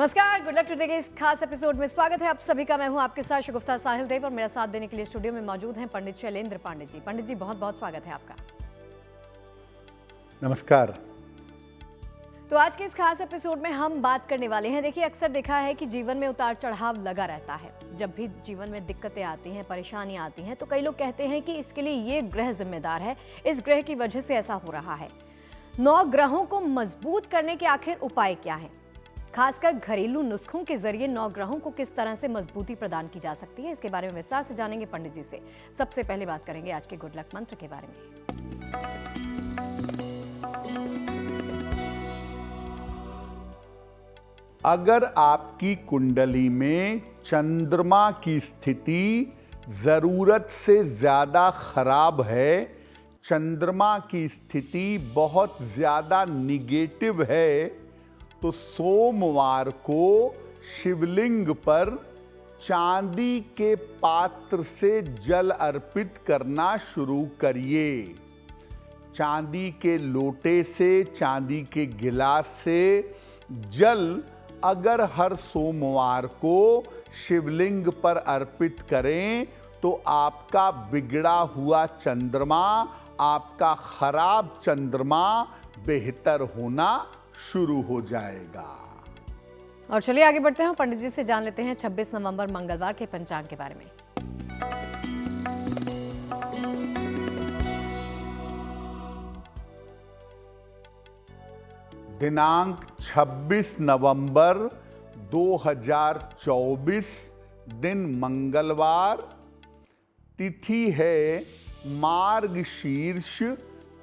नमस्कार, good luck today के इस खास एपिसोड में स्वागत है आप सभी का। मैं हूं आपके साथ शगुफ्ता साहिल देव और मेरा साथ देने के लिए स्टूडियो में मौजूद हैं पंडित शैलेंद्र पांडे जी। पंडित जी, बहुत बहुत स्वागत है आपका। नमस्कार। तो आज के इस खास एपिसोड में हम बात करने वाले हैं। देखिए, अक्सर देखा है कि जीवन में उतार चढ़ाव लगा रहता है। जब भी जीवन में दिक्कतें आती हैं, परेशानियां आती हैं, तो कई लोग कहते हैं कि इसके लिए ये ग्रह जिम्मेदार है, इस ग्रह की वजह से ऐसा हो रहा है। 9 ग्रहों को मजबूत करने के आखिर उपाय क्या हैं? खासकर घरेलू नुस्खों के जरिए 9 ग्रहों को किस तरह से मजबूती प्रदान की जा सकती है, इसके बारे में विस्तार से जानेंगे पंडित जी से। सबसे पहले बात करेंगे आज के गुड लक मंत्र के बारे में। अगर आपकी कुंडली में चंद्रमा की स्थिति जरूरत से ज्यादा खराब है, चंद्रमा की स्थिति बहुत ज्यादा निगेटिव है, तो सोमवार को शिवलिंग पर चांदी के पात्र से जल अर्पित करना शुरू करिए। चांदी के लोटे से, चांदी के गिलास से जल अगर हर सोमवार को शिवलिंग पर अर्पित करें तो आपका बिगड़ा हुआ चंद्रमा, आपका खराब चंद्रमा बेहतर होना शुरू हो जाएगा। और चलिए आगे बढ़ते हैं, पंडित जी से जान लेते हैं 26 नवंबर मंगलवार के पंचांग के बारे में। दिनांक 26 नवंबर 2024, दिन मंगलवार, तिथि है मार्गशीर्ष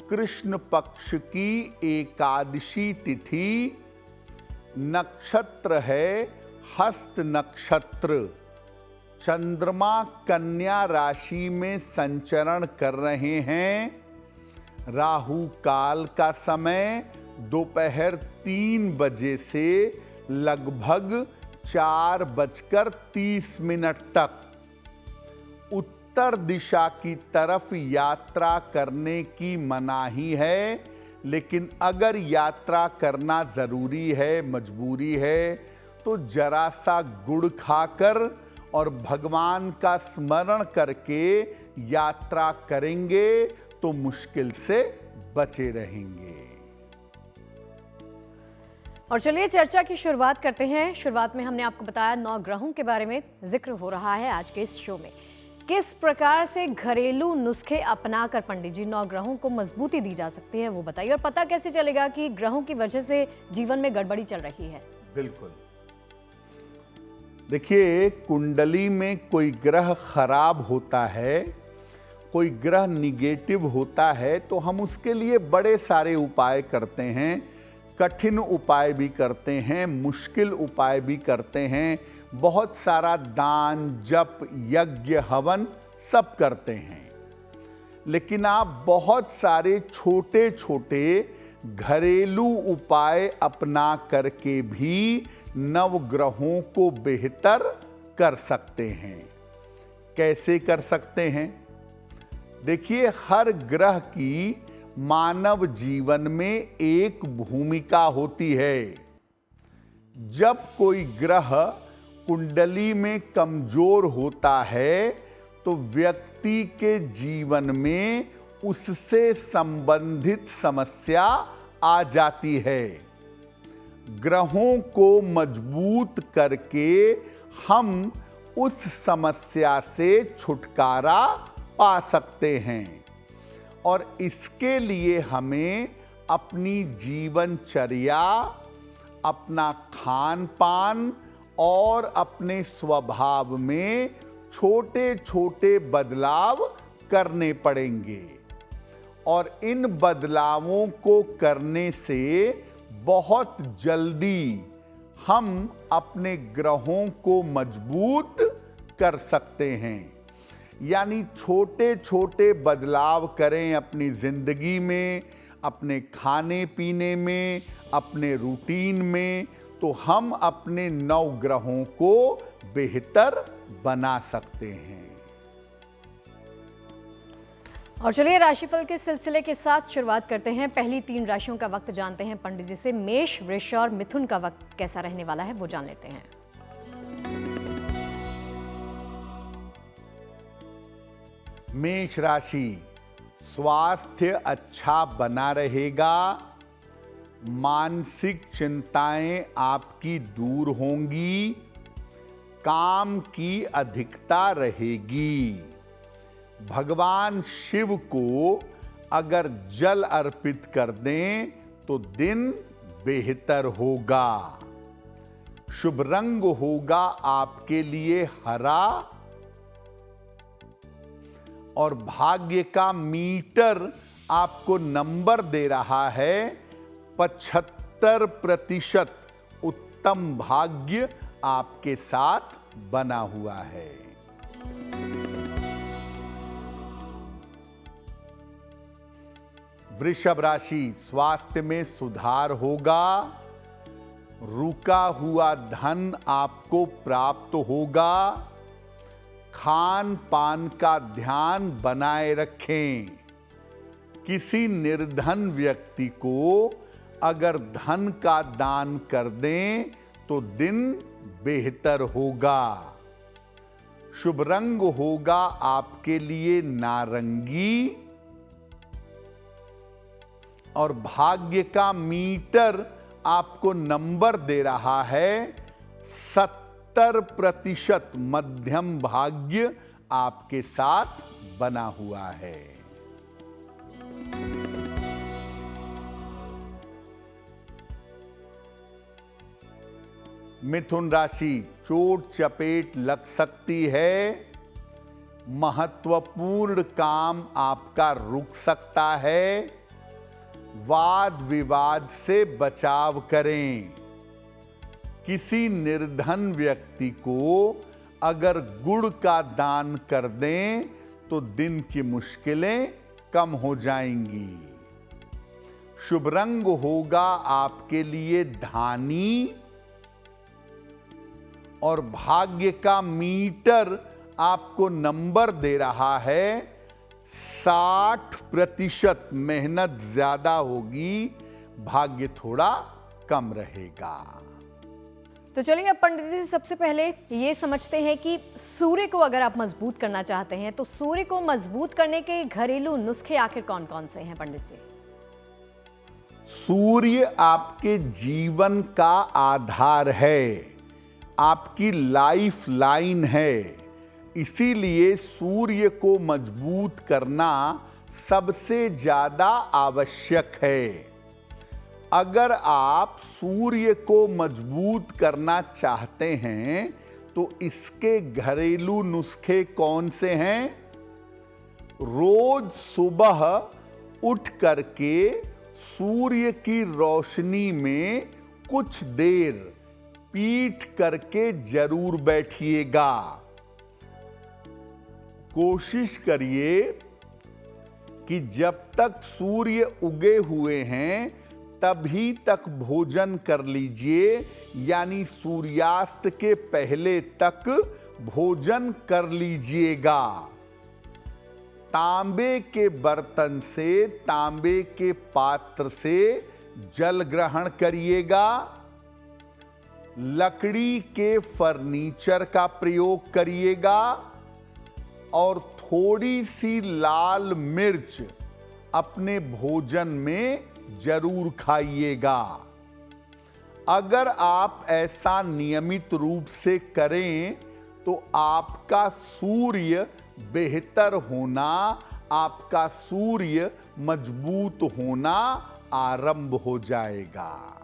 कृष्ण पक्ष की एकादशी तिथि, नक्षत्र है हस्त नक्षत्र। चंद्रमा कन्या राशि में संचरण कर रहे हैं। राहु काल का समय दोपहर 3 बजे से लगभग 4:30 तक। उत्तर दिशा की तरफ यात्रा करने की मनाही है, लेकिन अगर यात्रा करना जरूरी है, मजबूरी है, तो जरा सा गुड़ खाकर और भगवान का स्मरण करके यात्रा करेंगे तो मुश्किल से बचे रहेंगे। और चलिए चर्चा की शुरुआत करते हैं। शुरुआत में हमने आपको बताया 9 ग्रहों के बारे में जिक्र हो रहा है आज के इस शो में। किस प्रकार से घरेलू नुस्खे अपनाकर पंडित जी 9 ग्रहों को मजबूती दी जा सकती है, वो बताइए। और पता कैसे चलेगा कि ग्रहों की वजह से जीवन में गड़बड़ी चल रही है? बिल्कुल, देखिए, कुंडली में कोई ग्रह खराब होता है, कोई ग्रह निगेटिव होता है, तो हम उसके लिए बड़े सारे उपाय करते हैं। कठिन उपाय भी करते हैं, मुश्किल उपाय भी करते हैं, बहुत सारा दान, जप, यज्ञ, हवन सब करते हैं। लेकिन आप बहुत सारे छोटे छोटे घरेलू उपाय अपना करके भी नवग्रहों को बेहतर कर सकते हैं। कैसे कर सकते हैं? देखिए, हर ग्रह की मानव जीवन में एक भूमिका होती है। जब कोई ग्रह कुंडली में कमजोर होता है तो व्यक्ति के जीवन में उससे संबंधित समस्या आ जाती है। ग्रहों को मजबूत करके हम उस समस्या से छुटकारा पा सकते हैं। और इसके लिए हमें अपनी जीवनचर्या, अपना खान पान और अपने स्वभाव में छोटे छोटे बदलाव करने पड़ेंगे। और इन बदलावों को करने से बहुत जल्दी हम अपने ग्रहों को मजबूत कर सकते हैं। यानी छोटे छोटे बदलाव करें अपनी जिंदगी में, अपने खाने पीने में, अपने रूटीन में, तो हम अपने 9 ग्रहों को बेहतर बना सकते हैं। और चलिए राशिफल के सिलसिले के साथ शुरुआत करते हैं। पहली 3 राशियों का वक्त जानते हैं पंडित जी से। मेष, वृष और मिथुन का वक्त कैसा रहने वाला है वो जान लेते हैं। मेष राशि, स्वास्थ्य अच्छा बना रहेगा। मानसिक चिंताएं आपकी दूर होंगी। काम की अधिकता रहेगी। भगवान शिव को अगर जल अर्पित कर दें तो दिन बेहतर होगा। शुभ रंग होगा आपके लिए हरा और भाग्य का मीटर आपको नंबर दे रहा है 75% उत्तम भाग्य आपके साथ बना हुआ है। वृषभ राशि, स्वास्थ्य में सुधार होगा। रुका हुआ धन आपको प्राप्त होगा। खान पान का ध्यान बनाए रखें। किसी निर्धन व्यक्ति को अगर धन का दान कर दें तो दिन बेहतर होगा। शुभ रंग होगा आपके लिए नारंगी और भाग्य का मीटर आपको नंबर दे रहा है 70% मध्यम भाग्य आपके साथ बना हुआ है। मिथुन राशि, चोट चपेट लग सकती है। महत्वपूर्ण काम आपका रुक सकता है। वाद विवाद से बचाव करें। किसी निर्धन व्यक्ति को अगर गुड़ का दान कर दें तो दिन की मुश्किलें कम हो जाएंगी। शुभ रंग होगा आपके लिए धानी और भाग्य का मीटर आपको नंबर दे रहा है 60%। मेहनत ज्यादा होगी, भाग्य थोड़ा कम रहेगा। तो चलिए अब पंडित जी से सबसे पहले ये समझते हैं कि सूर्य को अगर आप मजबूत करना चाहते हैं तो सूर्य को मजबूत करने के घरेलू नुस्खे आखिर कौन कौन से हैं पंडित जी? सूर्य आपके जीवन का आधार है, आपकी लाइफ लाइन है। इसीलिए सूर्य को मजबूत करना सबसे ज्यादा आवश्यक है। अगर आप सूर्य को मजबूत करना चाहते हैं तो इसके घरेलू नुस्खे कौन से हैं? रोज सुबह उठ करके सूर्य की रोशनी में कुछ देर पीठ करके जरूर बैठिएगा। कोशिश करिए कि जब तक सूर्य उगे हुए हैं तभी तक भोजन कर लीजिए, यानी सूर्यास्त के पहले तक भोजन कर लीजिएगा। तांबे के बर्तन से, तांबे के पात्र से जल ग्रहण करिएगा। लकड़ी के फर्नीचर का प्रयोग करिएगा और थोड़ी सी लाल मिर्च अपने भोजन में जरूर खाइएगा। अगर आप ऐसा नियमित रूप से करें तो आपका सूर्य बेहतर होना, आपका सूर्य मजबूत होना आरंभ हो जाएगा।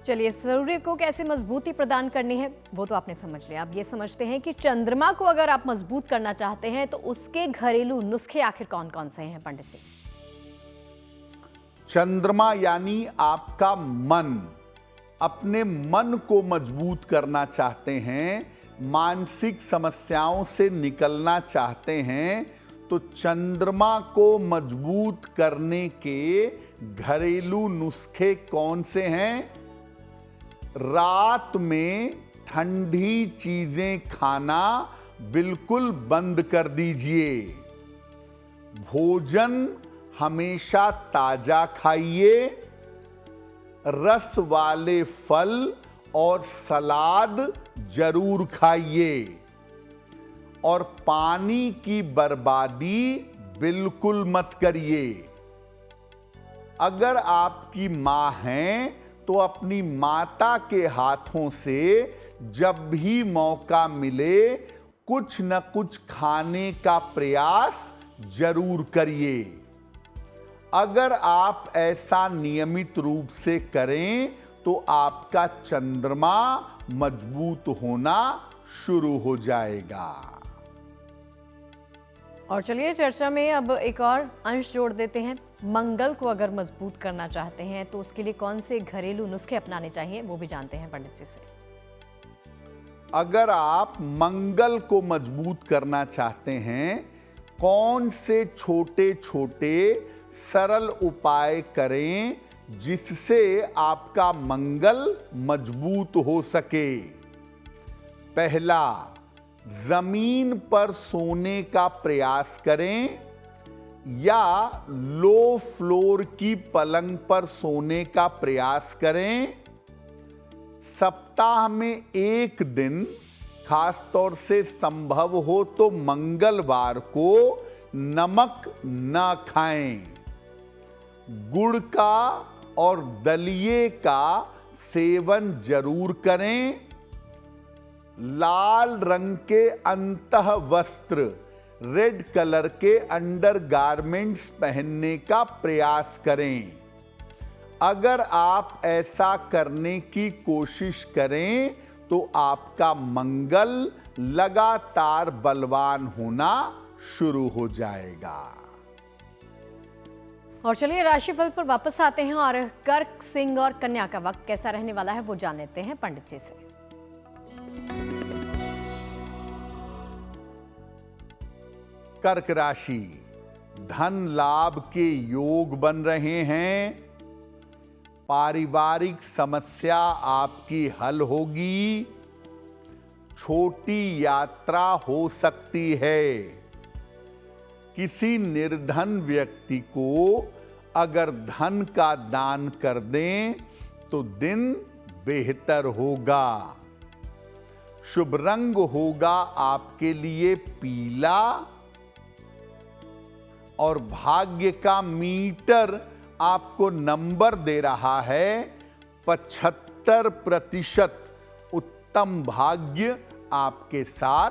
चलिए, सूर्य को कैसे मजबूती प्रदान करनी है वो तो आपने समझ लिया। अब ये समझते हैं कि चंद्रमा को अगर आप मजबूत करना चाहते हैं तो उसके घरेलू नुस्खे आखिर कौन कौन से हैं पंडित जी? चंद्रमा यानी आपका मन। अपने मन को मजबूत करना चाहते हैं, मानसिक समस्याओं से निकलना चाहते हैं तो चंद्रमा को मजबूत करने के घरेलू नुस्खे कौन से हैं? रात में ठंडी चीजें खाना बिल्कुल बंद कर दीजिए। भोजन हमेशा ताजा खाइए। रस वाले फल और सलाद जरूर खाइए और पानी की बर्बादी बिल्कुल मत करिए। अगर आपकी मां हैं तो अपनी माता के हाथों से जब भी मौका मिले कुछ न कुछ खाने का प्रयास जरूर करिए। अगर आप ऐसा नियमित रूप से करें तो आपका चंद्रमा मजबूत होना शुरू हो जाएगा। और चलिए चर्चा में अब एक और अंश जोड़ देते हैं। मंगल को अगर मजबूत करना चाहते हैं तो उसके लिए कौन से घरेलू नुस्खे अपनाने चाहिए, वो भी जानते हैं पंडित जी से। अगर आप मंगल को मजबूत करना चाहते हैं, कौन से छोटे छोटे सरल उपाय करें जिससे आपका मंगल मजबूत हो सके। पहला, जमीन पर सोने का प्रयास करें या लो फ्लोर की पलंग पर सोने का प्रयास करें। सप्ताह में एक दिन, खास तौर से संभव हो तो मंगलवार को, नमक न खाएं। गुड़ का और दलिये का सेवन जरूर करें। लाल रंग के अंतः वस्त्र, रेड कलर के अंडर गारमेंट्स पहनने का प्रयास करें। अगर आप ऐसा करने की कोशिश करें तो आपका मंगल लगातार बलवान होना शुरू हो जाएगा। और चलिए राशिफल पर वापस आते हैं और कर्क, सिंह और कन्या का वक्त कैसा रहने वाला है वो जान लेते हैं पंडित जी से। कर्क राशि, धन लाभ के योग बन रहे हैं। पारिवारिक समस्या आपकी हल होगी। छोटी यात्रा हो सकती है। किसी निर्धन व्यक्ति को अगर धन का दान कर दें तो दिन बेहतर होगा। शुभ रंग होगा आपके लिए पीला और भाग्य का मीटर आपको नंबर दे रहा है 75%। उत्तम भाग्य आपके साथ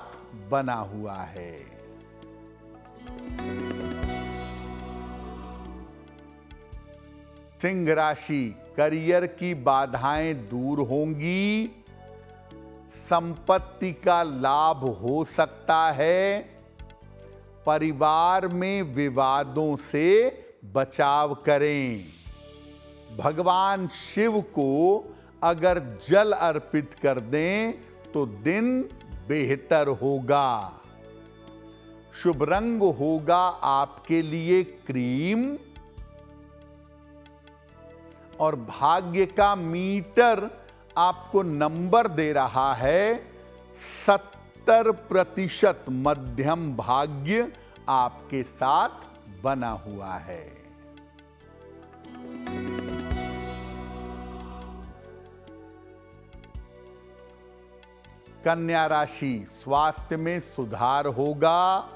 बना हुआ है। सिंह राशि, करियर की बाधाएं दूर होंगी। संपत्ति का लाभ हो सकता है। परिवार में विवादों से बचाव करें। भगवान शिव को अगर जल अर्पित कर दें तो दिन बेहतर होगा। शुभ रंग होगा आपके लिए क्रीम और भाग्य का मीटर आपको नंबर दे रहा है 70%। मध्यम भाग्य आपके साथ बना हुआ है। कन्या राशि, स्वास्थ्य में सुधार होगा।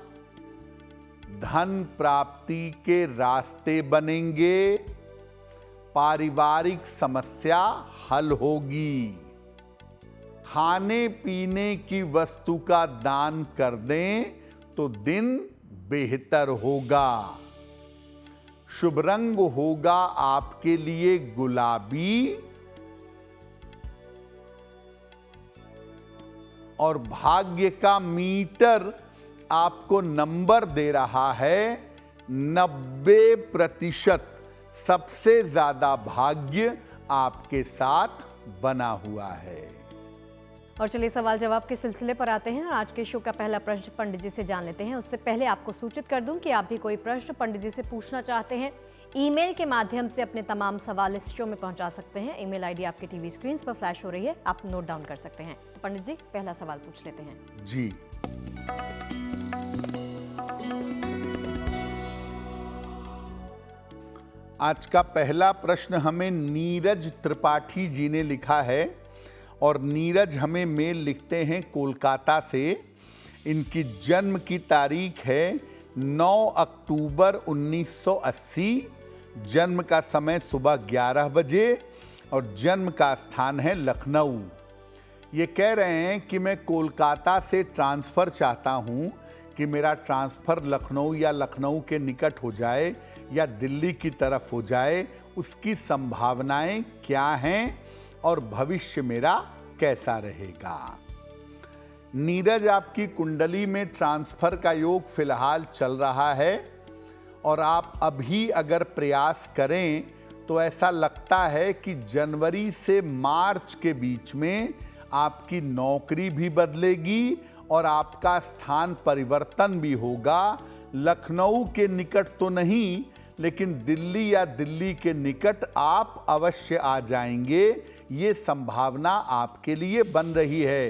धन प्राप्ति के रास्ते बनेंगे। पारिवारिक समस्या हल होगी। खाने पीने की वस्तु का दान कर दें तो दिन बेहतर होगा। शुभ रंग होगा आपके लिए गुलाबी और भाग्य का मीटर आपको नंबर दे रहा है 90%। सबसे ज्यादा भाग्य आपके साथ बना हुआ है। और चलिए सवाल जवाब के सिलसिले पर आते हैं। आज के शो का पहला प्रश्न पंडित जी से जान लेते हैं। उससे पहले आपको सूचित कर दूं कि आप भी कोई प्रश्न पंडित जी से पूछना चाहते हैं, ईमेल के माध्यम से अपने तमाम सवाल इस शो में पहुंचा सकते हैं। ईमेल आईडी आपके टीवी स्क्रीन पर फ्लैश हो रही है, आप नोट डाउन कर सकते हैं। तो पंडित जी, पहला सवाल पूछ लेते हैं। जी, आज का पहला प्रश्न हमें नीरज त्रिपाठी जी ने लिखा है और नीरज हमें मेल लिखते हैं कोलकाता से। इनकी जन्म की तारीख है 9 अक्टूबर 1980, जन्म का समय सुबह 11 बजे और जन्म का स्थान है लखनऊ। ये कह रहे हैं कि मैं कोलकाता से ट्रांसफ़र चाहता हूँ कि मेरा ट्रांसफ़र लखनऊ या लखनऊ के निकट हो जाए या दिल्ली की तरफ हो जाए, उसकी संभावनाएं क्या हैं और भविष्य मेरा कैसा रहेगा। नीरज, आपकी कुंडली में ट्रांसफ़र का योग फिलहाल चल रहा है और आप अभी अगर प्रयास करें तो ऐसा लगता है कि जनवरी से मार्च के बीच में आपकी नौकरी भी बदलेगी और आपका स्थान परिवर्तन भी होगा। लखनऊ के निकट तो नहीं, लेकिन दिल्ली या दिल्ली के निकट आप अवश्य आ जाएंगे। ये संभावना आपके लिए बन रही है।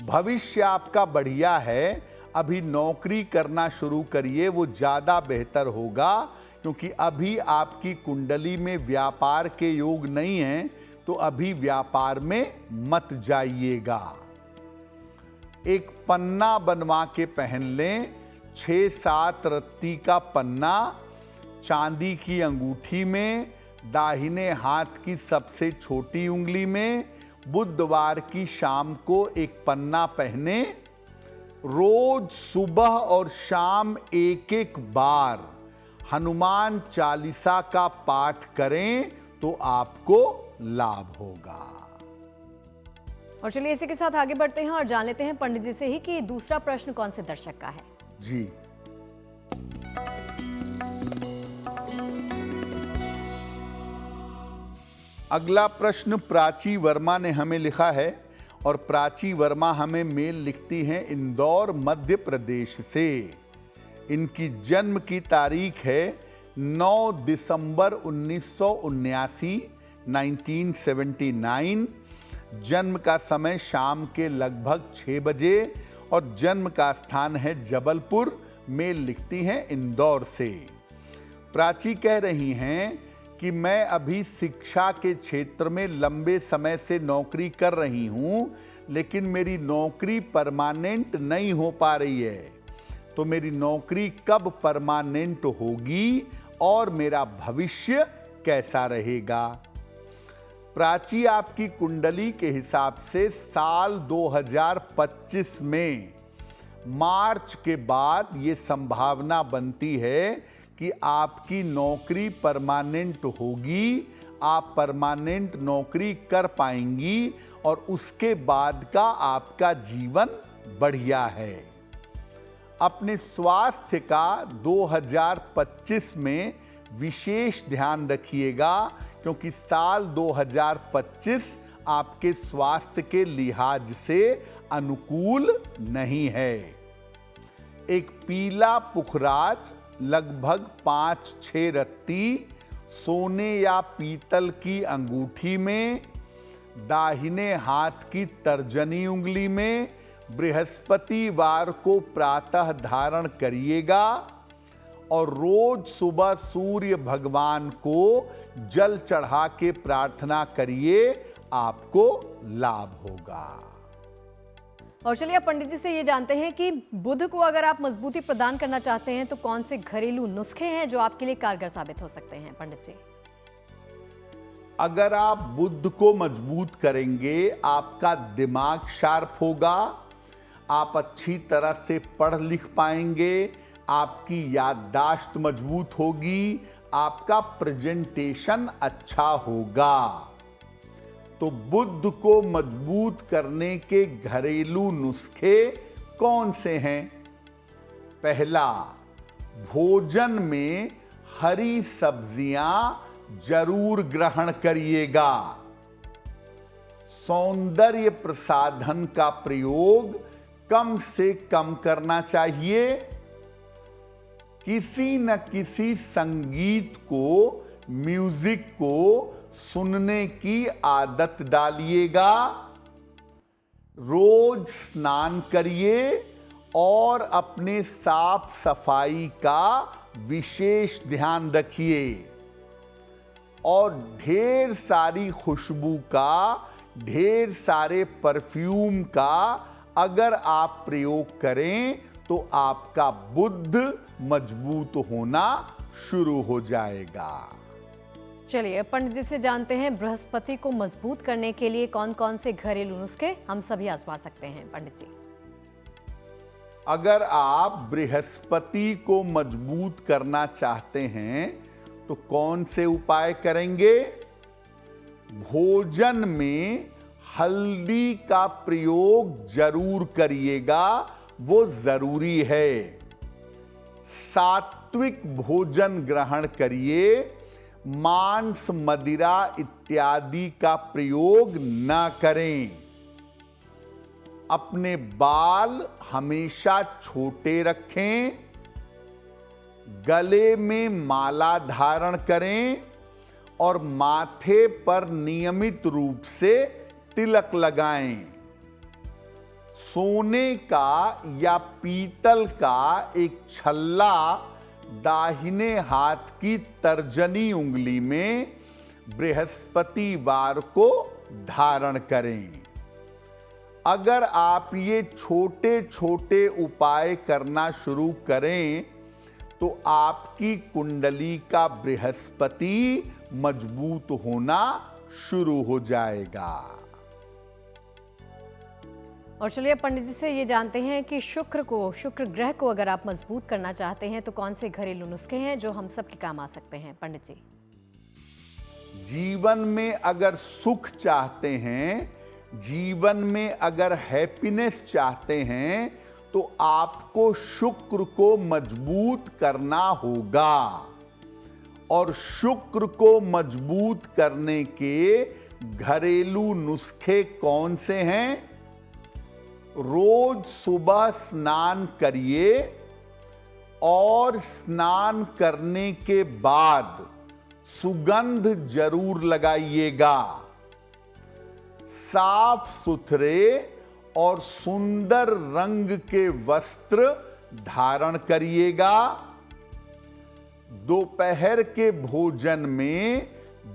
भविष्य आपका बढ़िया है। अभी नौकरी करना शुरू करिए, वो ज़्यादा बेहतर होगा, क्योंकि अभी आपकी कुंडली में व्यापार के योग नहीं हैं, तो अभी व्यापार में मत जाइएगा। एक पन्ना बनवा के पहन लें, 6-7 रत्ती का पन्ना, चांदी की अंगूठी में, दाहिने हाथ की सबसे छोटी उंगली में। बुधवार की शाम को एक पन्ना पहने। रोज सुबह और शाम एक बार हनुमान चालीसा का पाठ करें तो आपको लाभ होगा। और चलिए इसी के साथ आगे बढ़ते हैं और जान लेते हैं पंडित जी से ही कि दूसरा प्रश्न कौन से दर्शक का है। जी, अगला प्रश्न प्राची वर्मा ने हमें लिखा है और प्राची वर्मा हमें मेल लिखती हैं इंदौर मध्य प्रदेश से। इनकी जन्म की तारीख है 9 दिसंबर 1979, 1979। जन्म का समय शाम के लगभग 6 बजे और जन्म का स्थान है जबलपुर। मेल लिखती हैं इंदौर से। प्राची कह रही हैं कि मैं अभी शिक्षा के क्षेत्र में लंबे समय से नौकरी कर रही हूं, लेकिन मेरी नौकरी परमानेंट नहीं हो पा रही है। तो मेरी नौकरी कब परमानेंट होगी और मेरा भविष्य कैसा रहेगा। प्राची, आपकी कुंडली के हिसाब से साल 2025 में मार्च के बाद ये संभावना बनती है कि आपकी नौकरी परमानेंट होगी, आप परमानेंट नौकरी कर पाएंगी और उसके बाद का आपका जीवन बढ़िया है। अपने स्वास्थ्य का 2025 में विशेष ध्यान रखिएगा, क्योंकि साल 2025 आपके स्वास्थ्य के लिहाज से अनुकूल नहीं है। एक पीला पुखराज लगभग 5-6 रत्ती सोने या पीतल की अंगूठी में, दाहिने हाथ की तर्जनी उंगली में बृहस्पतिवार को प्रातः धारण करिएगा और रोज सुबह सूर्य भगवान को जल चढ़ा के प्रार्थना करिए, आपको लाभ होगा। और चलिए पंडित जी से ये जानते हैं कि बुध को अगर आप मजबूती प्रदान करना चाहते हैं तो कौन से घरेलू नुस्खे हैं जो आपके लिए कारगर साबित हो सकते हैं। पंडित जी, अगर आप बुध को मजबूत करेंगे, आपका दिमाग शार्प होगा, आप अच्छी तरह से पढ़ लिख पाएंगे, आपकी याददाश्त मजबूत होगी, आपका प्रेजेंटेशन अच्छा होगा। तो बुध को मजबूत करने के घरेलू नुस्खे कौन से हैं? पहला, भोजन में हरी सब्जियां जरूर ग्रहण करिएगा। सौंदर्य प्रसाधन का प्रयोग कम से कम करना चाहिए। किसी न किसी संगीत को, म्यूजिक को सुनने की आदत डालिएगा। रोज स्नान करिए और अपने साफ सफाई का विशेष ध्यान रखिए और ढेर सारी खुशबू का, ढेर सारे परफ्यूम का अगर आप प्रयोग करें तो आपका बुद्ध मजबूत होना शुरू हो जाएगा। चलिए पंडित जी से जानते हैं बृहस्पति को मजबूत करने के लिए कौन कौन से घरेलू नुस्खे हम सभी आजमा सकते हैं। पंडित जी, अगर आप बृहस्पति को मजबूत करना चाहते हैं तो कौन से उपाय करेंगे? भोजन में हल्दी का प्रयोग जरूर करिएगा, वो जरूरी है। सात्विक भोजन ग्रहण करिए, मांस, मदिरा इत्यादि का प्रयोग न करें। अपने बाल हमेशा छोटे रखें, गले में माला धारण करें और माथे पर नियमित रूप से तिलक लगाएं। सोने का या पीतल का एक छल्ला दाहिने हाथ की तर्जनी उंगली में बृहस्पतिवार को धारण करें। अगर आप ये छोटे छोटे उपाय करना शुरू करें तो आपकी कुंडली का बृहस्पति मजबूत होना शुरू हो जाएगा। और चलिए पंडित जी से ये जानते हैं कि शुक्र ग्रह को अगर आप मजबूत करना चाहते हैं तो कौन से घरेलू नुस्खे हैं जो हम सबके काम आ सकते हैं। पंडित जी, जीवन में अगर सुख चाहते हैं, जीवन में अगर हैप्पीनेस चाहते हैं तो आपको शुक्र को मजबूत करना होगा। और शुक्र को मजबूत करने के घरेलू नुस्खे कौन से हैं? रोज सुबह स्नान करिए और स्नान करने के बाद सुगंध जरूर लगाइएगा। साफ सुथरे और सुंदर रंग के वस्त्र धारण करिएगा। दोपहर के भोजन में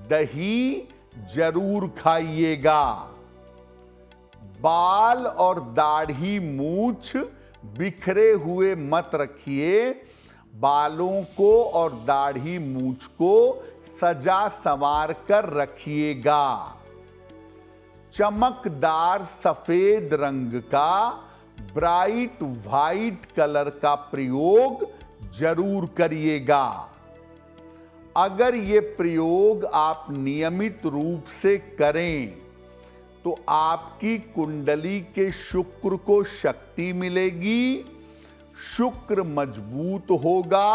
दही जरूर खाइएगा। बाल और दाढ़ी मूछ बिखरे हुए मत रखिए। बालों को और दाढ़ी मूछ को सजा संवार कर रखिएगा। चमकदार सफेद रंग का, ब्राइट वाइट कलर का प्रयोग जरूर करिएगा। अगर ये प्रयोग आप नियमित रूप से करें तो आपकी कुंडली के शुक्र को शक्ति मिलेगी, शुक्र मजबूत होगा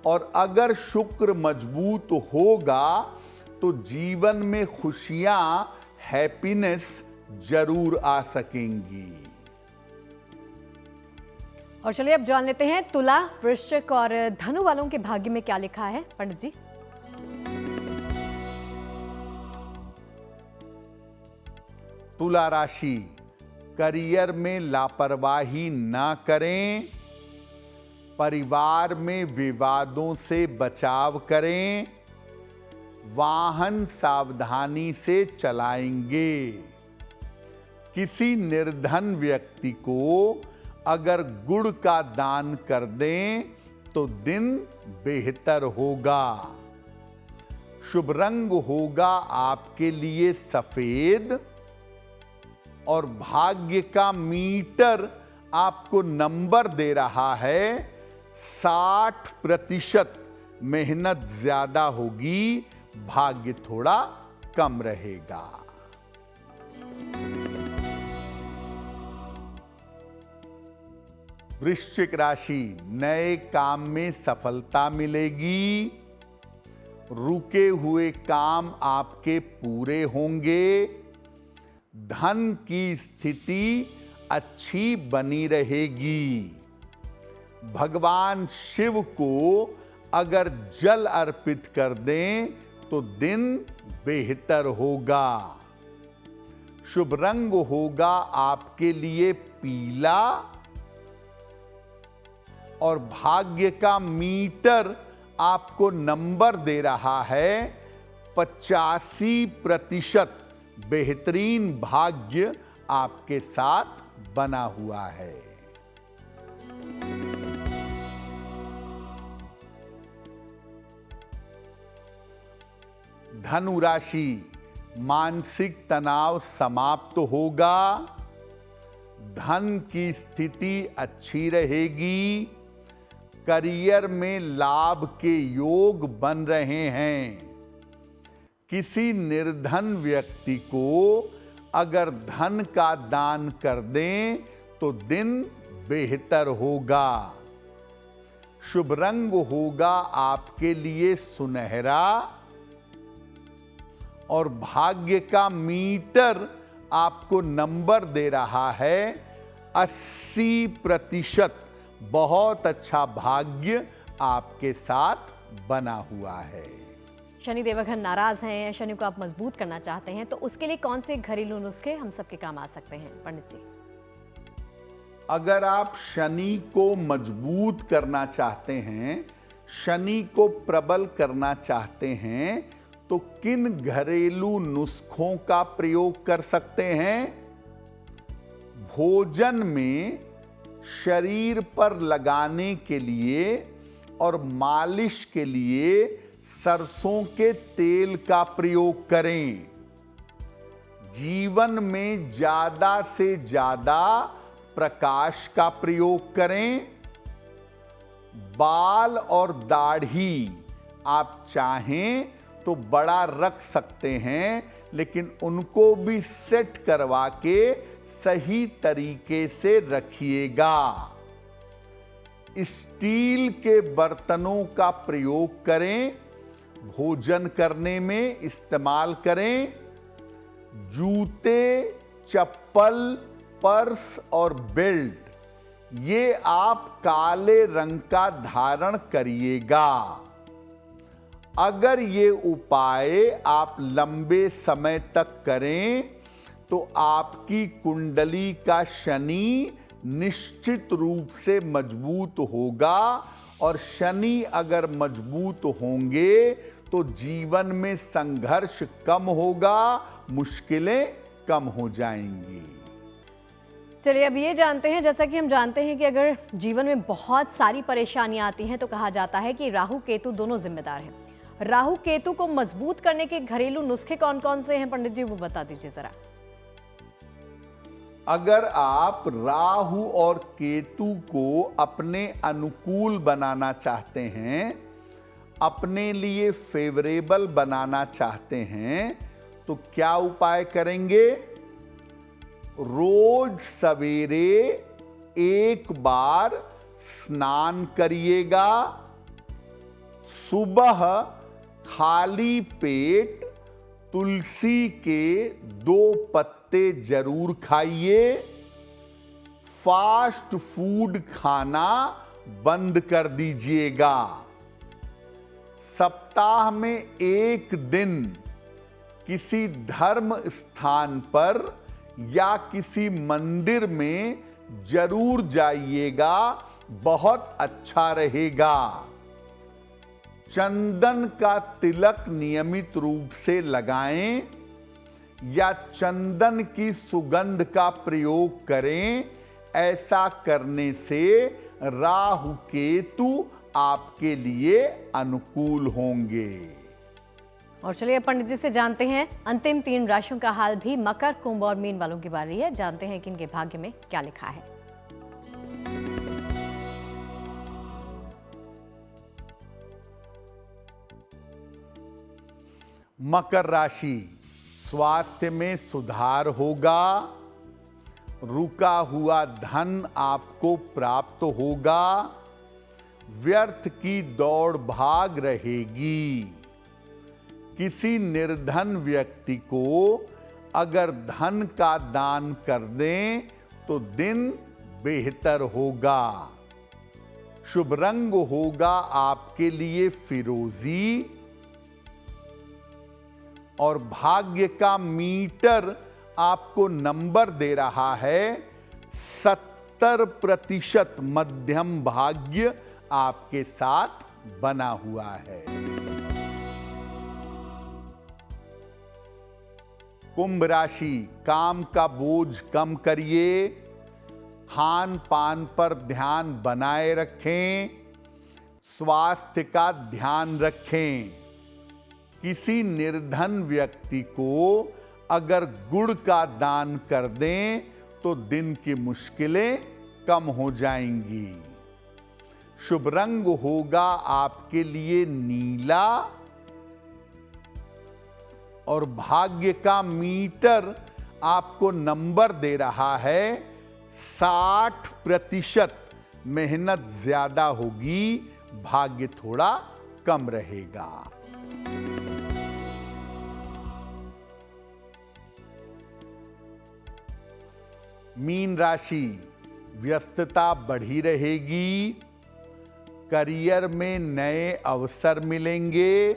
और अगर शुक्र मजबूत होगा तो जीवन में खुशियां, हैप्पीनेस जरूर आ सकेंगी। और चलिए अब जान लेते हैं तुला, वृश्चिक और धनु वालों के भाग्य में क्या लिखा है। पंडित जी, तुला राशि, करियर में लापरवाही ना करें, परिवार में विवादों से बचाव करें, वाहन सावधानी से चलाएंगे। किसी निर्धन व्यक्ति को अगर गुड़ का दान कर दें तो दिन बेहतर होगा। शुभ रंग होगा आपके लिए सफेद और भाग्य का मीटर आपको नंबर दे रहा है 60%। मेहनत ज्यादा होगी, भाग्य थोड़ा कम रहेगा। वृश्चिक राशि, नए काम में सफलता मिलेगी। रुके हुए काम आपके पूरे होंगे। धन की स्थिति अच्छी बनी रहेगी। भगवान शिव को अगर जल अर्पित कर दें तो दिन बेहतर होगा। शुभ रंग होगा आपके लिए पीला और भाग्य का मीटर आपको नंबर दे रहा है 85%। बेहतरीन भाग्य आपके साथ बना हुआ है। धनु राशि, मानसिक तनाव समाप्त होगा। धन की स्थिति अच्छी रहेगी। करियर में लाभ के योग बन रहे हैं। किसी निर्धन व्यक्ति को अगर धन का दान कर दें तो दिन बेहतर होगा। शुभ रंग होगा आपके लिए सुनहरा और भाग्य का मीटर आपको नंबर दे रहा है 80%। बहुत अच्छा भाग्य आपके साथ बना हुआ है। शनि देवघर नाराज हैं, शनि को आप मजबूत करना चाहते हैं, तो उसके लिए कौन से घरेलू नुस्खे हम सबके काम आ सकते हैं पंडित जी? अगर आप शनि को मजबूत करना चाहते हैं, शनि को प्रबल करना चाहते हैं, तो किन घरेलू नुस्खों का प्रयोग कर सकते हैं? भोजन में शरीर पर लगाने के लिए और मालिश के लिए सरसों के तेल का प्रयोग करें। जीवन में ज्यादा से ज्यादा प्रकाश का प्रयोग करें। बाल और दाढ़ी आप चाहें तो बड़ा रख सकते हैं, लेकिन उनको भी सेट करवा के सही तरीके से रखिएगा। स्टील के बर्तनों का प्रयोग करें। भोजन करने में इस्तेमाल करें। जूते, चप्पल, पर्स और बेल्ट ये आप काले रंग का धारण करिएगा। अगर ये उपाय आप लंबे समय तक करें तो आपकी कुंडली का शनि निश्चित रूप से मजबूत होगा, और शनि अगर मजबूत होंगे तो जीवन में संघर्ष कम होगा, मुश्किलें कम हो जाएंगी। चलिए अब ये जानते हैं, जैसा कि हम जानते हैं कि अगर जीवन में बहुत सारी परेशानियां आती हैं तो कहा जाता है कि राहु केतु दोनों जिम्मेदार हैं। राहु केतु को मजबूत करने के घरेलू नुस्खे कौन कौन से हैं पंडित जी, वो बता दीजिए जरा। अगर आप राहु और केतु को अपने अनुकूल बनाना चाहते हैं, अपने लिए फेवरेबल बनाना चाहते हैं, तो क्या उपाय करेंगे? रोज सवेरे एक बार स्नान करिएगा। सुबह खाली पेट तुलसी के 2 पत्ते जरूर खाइए। फास्ट फूड खाना बंद कर दीजिएगा। सप्ताह में एक दिन किसी धर्म स्थान पर या किसी मंदिर में जरूर जाइएगा, बहुत अच्छा रहेगा। चंदन का तिलक नियमित रूप से लगाएं या चंदन की सुगंध का प्रयोग करें। ऐसा करने से राहु केतु आपके लिए अनुकूल होंगे। और चलिए पंडित जी से जानते हैं अंतिम 3 राशियों का हाल भी। मकर, कुंभ और मीन वालों की बारी है। जानते हैं कि इनके भाग्य में क्या लिखा है। मकर राशि, स्वास्थ्य में सुधार होगा। रुका हुआ धन आपको प्राप्त होगा। व्यर्थ की दौड़ भाग रहेगी। किसी निर्धन व्यक्ति को अगर धन का दान कर दें तो दिन बेहतर होगा। शुभ रंग होगा आपके लिए फिरोजी और भाग्य का मीटर आपको नंबर दे रहा है 70% मध्यम भाग्य आपके साथ बना हुआ है। कुंभ राशि, काम का बोझ कम करिए, खान पान पर ध्यान बनाए रखें, स्वास्थ्य का ध्यान रखें। किसी निर्धन व्यक्ति को अगर गुड़ का दान कर दें तो दिन की मुश्किलें कम हो जाएंगी। शुभ रंग होगा आपके लिए नीला और भाग्य का मीटर आपको नंबर दे रहा है 60%। मेहनत ज्यादा होगी, भाग्य थोड़ा कम रहेगा। मीन राशि, व्यस्तता बढ़ी रहेगी, करियर में नए अवसर मिलेंगे,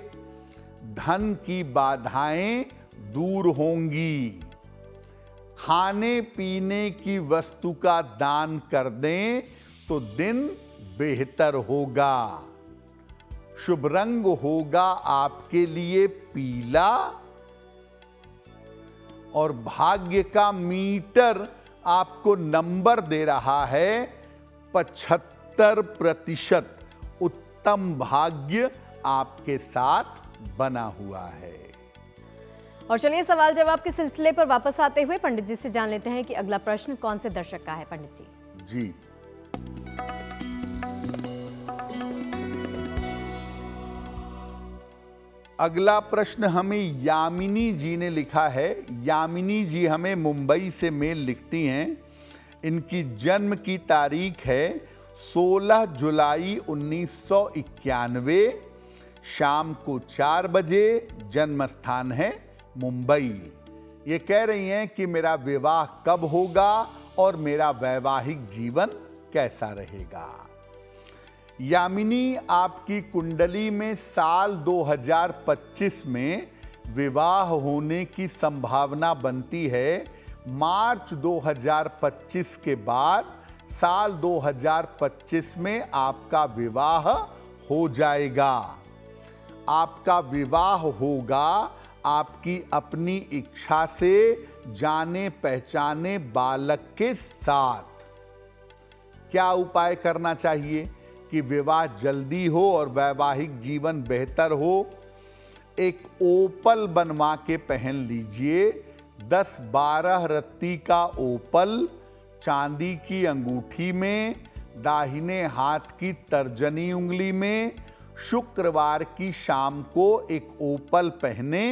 धन की बाधाएं दूर होंगी। खाने पीने की वस्तु का दान कर दें तो दिन बेहतर होगा। शुभ रंग होगा आपके लिए पीला और भाग्य का मीटर आपको नंबर दे रहा है 75%। उत्तम भाग्य आपके साथ बना हुआ है। और चलिए सवाल जवाब के सिलसिले पर वापस आते हुए पंडित जी से जान लेते हैं कि अगला प्रश्न कौन से दर्शक का है। पंडित जी अगला प्रश्न हमें यामिनी जी ने लिखा है। यामिनी जी हमें मुंबई से मेल लिखती हैं। इनकी जन्म की तारीख है 16 जुलाई 1991, शाम को 4 बजे। जन्म स्थान है मुंबई। ये कह रही हैं कि मेरा विवाह कब होगा और मेरा वैवाहिक जीवन कैसा रहेगा। यामिनी, आपकी कुंडली में साल 2025 में विवाह होने की संभावना बनती है। मार्च 2025 के बाद साल 2025 में आपका विवाह हो जाएगा। आपका विवाह होगा आपकी अपनी इच्छा से जाने पहचाने बालक के साथ। क्या उपाय करना चाहिए कि विवाह जल्दी हो और वैवाहिक जीवन बेहतर हो? एक ओपल बनवा के पहन लीजिए। 10-12 रत्ती का ओपल चांदी की अंगूठी में, दाहिने हाथ की तर्जनी उंगली में। शुक्रवार की शाम को एक ओपल पहने।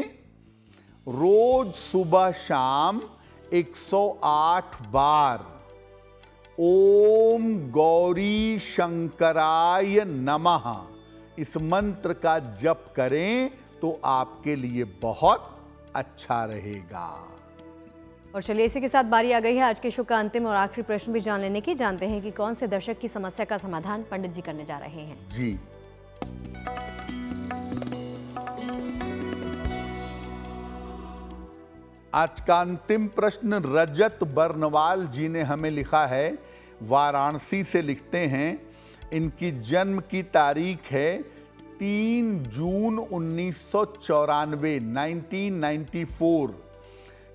रोज सुबह शाम 108 बार ओम गौरी शंकराय नमः इस मंत्र का जप करें तो आपके लिए बहुत अच्छा रहेगा। और चलिए इसी के साथ बारी आ गई है आज के शो का अंतिम और आखिरी प्रश्न भी जान लेने की। जानते हैं कि कौन से दर्शक की समस्या का समाधान पंडित जी करने जा रहे हैं। जी, आज का अंतिम प्रश्न रजत बर्नवाल जी ने हमें लिखा है। वाराणसी से लिखते हैं। इनकी जन्म की तारीख है 3 जून 1994, 1994।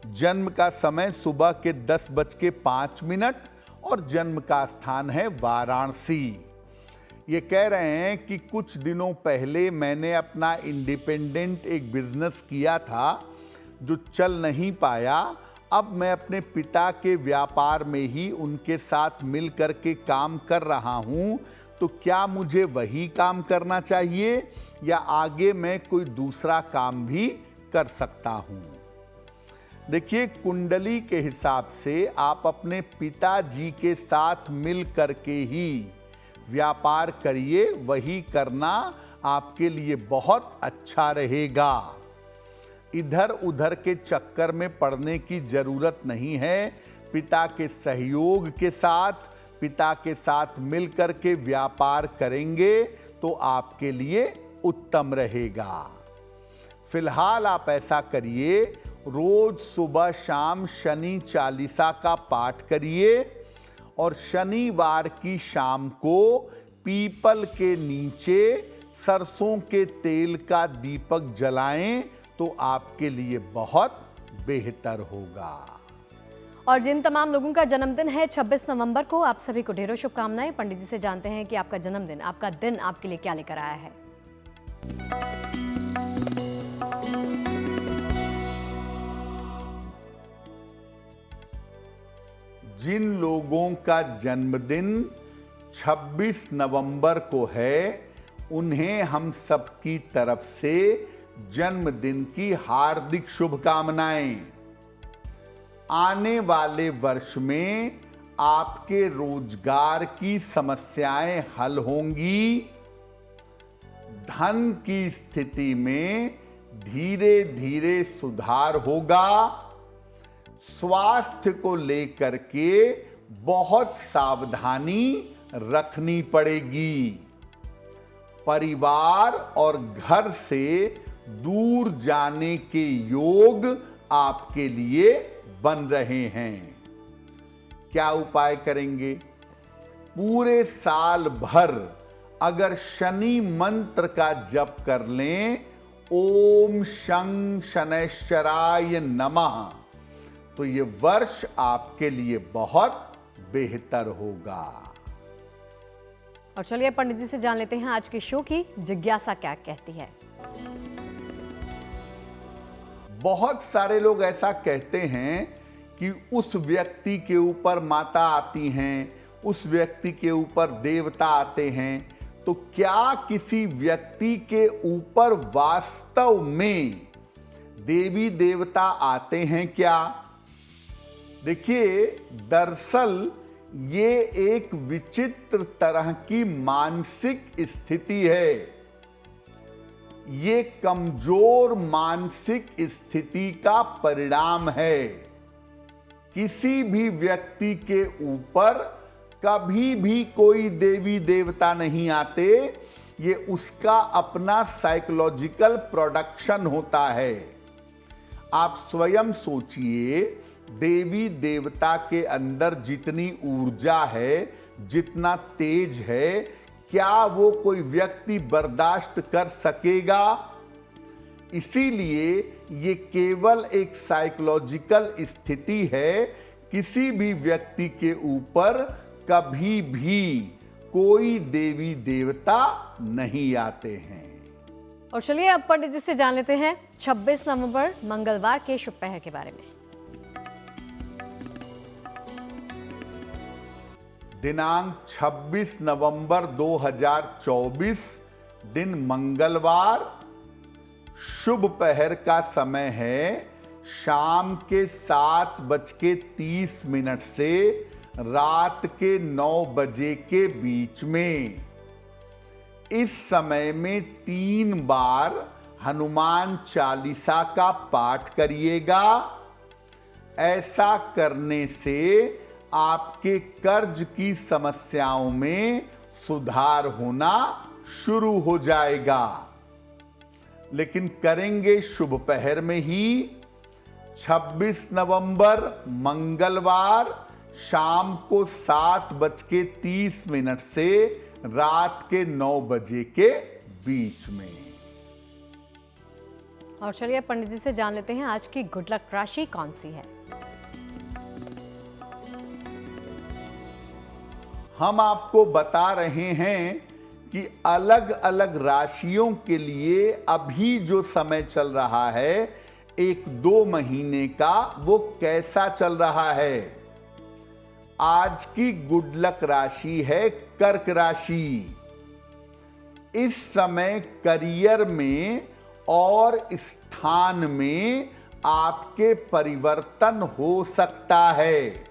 जन्म का समय सुबह के 10:05 और जन्म का स्थान है वाराणसी। ये कह रहे हैं कि कुछ दिनों पहले मैंने अपना इंडिपेंडेंट एक बिजनेस किया था जो चल नहीं पाया। अब मैं अपने पिता के व्यापार में ही उनके साथ मिल करके काम कर रहा हूं। तो क्या मुझे वही काम करना चाहिए या आगे मैं कोई दूसरा काम भी कर सकता हूं? देखिए, कुंडली के हिसाब से आप अपने पिताजी के साथ मिल करके ही व्यापार करिए। वही करना आपके लिए बहुत अच्छा रहेगा। इधर उधर के चक्कर में पड़ने की जरूरत नहीं है। पिता के सहयोग के साथ पिता के साथ मिलकर के व्यापार करेंगे तो आपके लिए उत्तम रहेगा। फिलहाल आप ऐसा करिए, रोज सुबह शाम शनि चालीसा का पाठ करिए और शनिवार की शाम को पीपल के नीचे सरसों के तेल का दीपक जलाएं तो आपके लिए बहुत बेहतर होगा। और जिन तमाम लोगों का जन्मदिन है 26 नवंबर को, आप सभी को ढेरों शुभकामनाएं। पंडित जी से जानते हैं कि आपका जन्मदिन, आपका दिन आपके लिए क्या लेकर आया है। जिन लोगों का जन्मदिन 26 नवंबर को है, उन्हें हम सबकी तरफ से जन्मदिन की हार्दिक शुभकामनाएं। आने वाले वर्ष में आपके रोजगार की समस्याएं हल होंगी। धन की स्थिति में धीरे धीरे सुधार होगा। स्वास्थ्य को लेकर के बहुत सावधानी रखनी पड़ेगी। परिवार और घर से दूर जाने के योग आपके लिए बन रहे हैं। क्या उपाय करेंगे? पूरे साल भर अगर शनि मंत्र का जप कर लें, ओम शं शनैश्चराय नमः, तो ये वर्ष आपके लिए बहुत बेहतर होगा। और चलिए पंडित जी से जान लेते हैं आज के शो की जिज्ञासा क्या कहती है। बहुत सारे लोग ऐसा कहते हैं कि उस व्यक्ति के ऊपर माता आती हैं, उस व्यक्ति के ऊपर देवता आते हैं। तो क्या किसी व्यक्ति के ऊपर वास्तव में देवी देवता आते हैं क्या? देखिए, दरअसल ये एक विचित्र तरह की मानसिक स्थिति है। ये कमजोर मानसिक स्थिति का परिणाम है। किसी भी व्यक्ति के ऊपर कभी भी कोई देवी देवता नहीं आते। ये उसका अपना साइकोलॉजिकल प्रोडक्शन होता है। आप स्वयं सोचिए, देवी देवता के अंदर जितनी ऊर्जा है, जितना तेज है, क्या वो कोई व्यक्ति बर्दाश्त कर सकेगा? इसीलिए ये केवल एक साइकोलॉजिकल स्थिति है। किसी भी व्यक्ति के ऊपर कभी भी कोई देवी देवता नहीं आते हैं। और चलिए अब पंडित जी से जान लेते हैं 26 नवंबर मंगलवार के शुभ पहर के बारे में। दिनांक 26 नवंबर 2024, दिन मंगलवार, शुभ पहर का समय है शाम के 7:30 से रात के 9 बजे के बीच में। इस समय में 3 बार हनुमान चालीसा का पाठ करिएगा। ऐसा करने से आपके कर्ज की समस्याओं में सुधार होना शुरू हो जाएगा। लेकिन करेंगे शुभ पहर में ही। 26 नवंबर मंगलवार शाम को 7:30 से रात के 9 बजे के बीच में। और चलिए पंडित जी से जान लेते हैं आज की गुड लक राशि कौन सी है। हम आपको बता रहे हैं कि अलग अलग राशियों के लिए अभी जो समय चल रहा है 1-2 महीने का, वो कैसा चल रहा है। आज की गुड लक राशि है कर्क राशि। इस समय करियर में और स्थान में आपके परिवर्तन हो सकता है,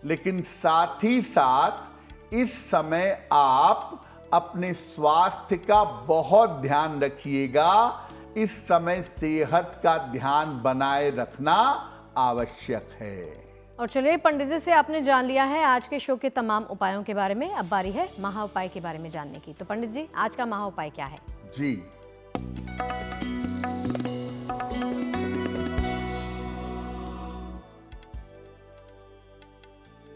लेकिन साथ ही साथ इस समय आप अपने स्वास्थ्य का बहुत ध्यान रखिएगा। इस समय सेहत का ध्यान बनाए रखना आवश्यक है। और चलिए, पंडित जी से आपने जान लिया है आज के शो के तमाम उपायों के बारे में। अब बारी है महा उपाय के बारे में जानने की। तो पंडित जी, आज का महा उपाय क्या है? जी,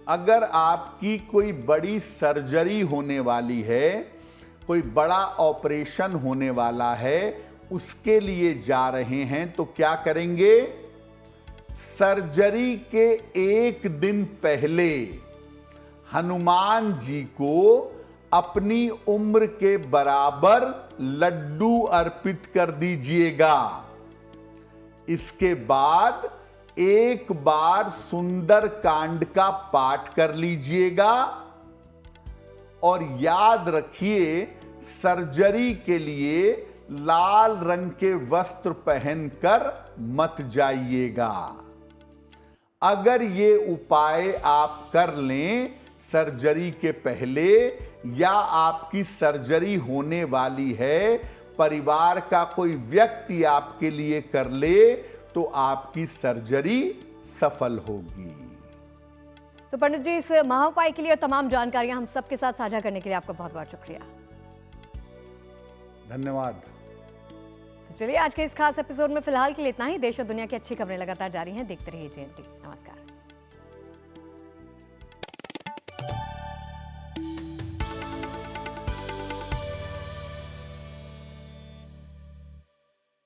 अगर आपकी कोई बड़ी सर्जरी होने वाली है, कोई बड़ा ऑपरेशन होने वाला है, उसके लिए जा रहे हैं, तो क्या करेंगे? सर्जरी के एक दिन पहले हनुमान जी को अपनी उम्र के बराबर लड्डू अर्पित कर दीजिएगा। इसके बाद एक बार सुंदर कांड का पाठ कर लीजिएगा और याद रखिए, सर्जरी के लिए लाल रंग के वस्त्र पहनकर मत जाइएगा। अगर ये उपाय आप कर लें सर्जरी के पहले, या आपकी सर्जरी होने वाली है, परिवार का कोई व्यक्ति आपके लिए कर ले, तो आपकी सर्जरी सफल होगी। तो पंडित जी, इस महा उपाय के लिए और तमाम जानकारियां हम सबके साथ साझा करने के लिए आपका बहुत बहुत शुक्रिया। धन्यवाद। तो चलिए, आज के इस खास एपिसोड में फिलहाल के लिए इतना ही। देश और दुनिया की अच्छी खबरें लगातार जारी हैं। देखते रहिए GMT। नमस्कार।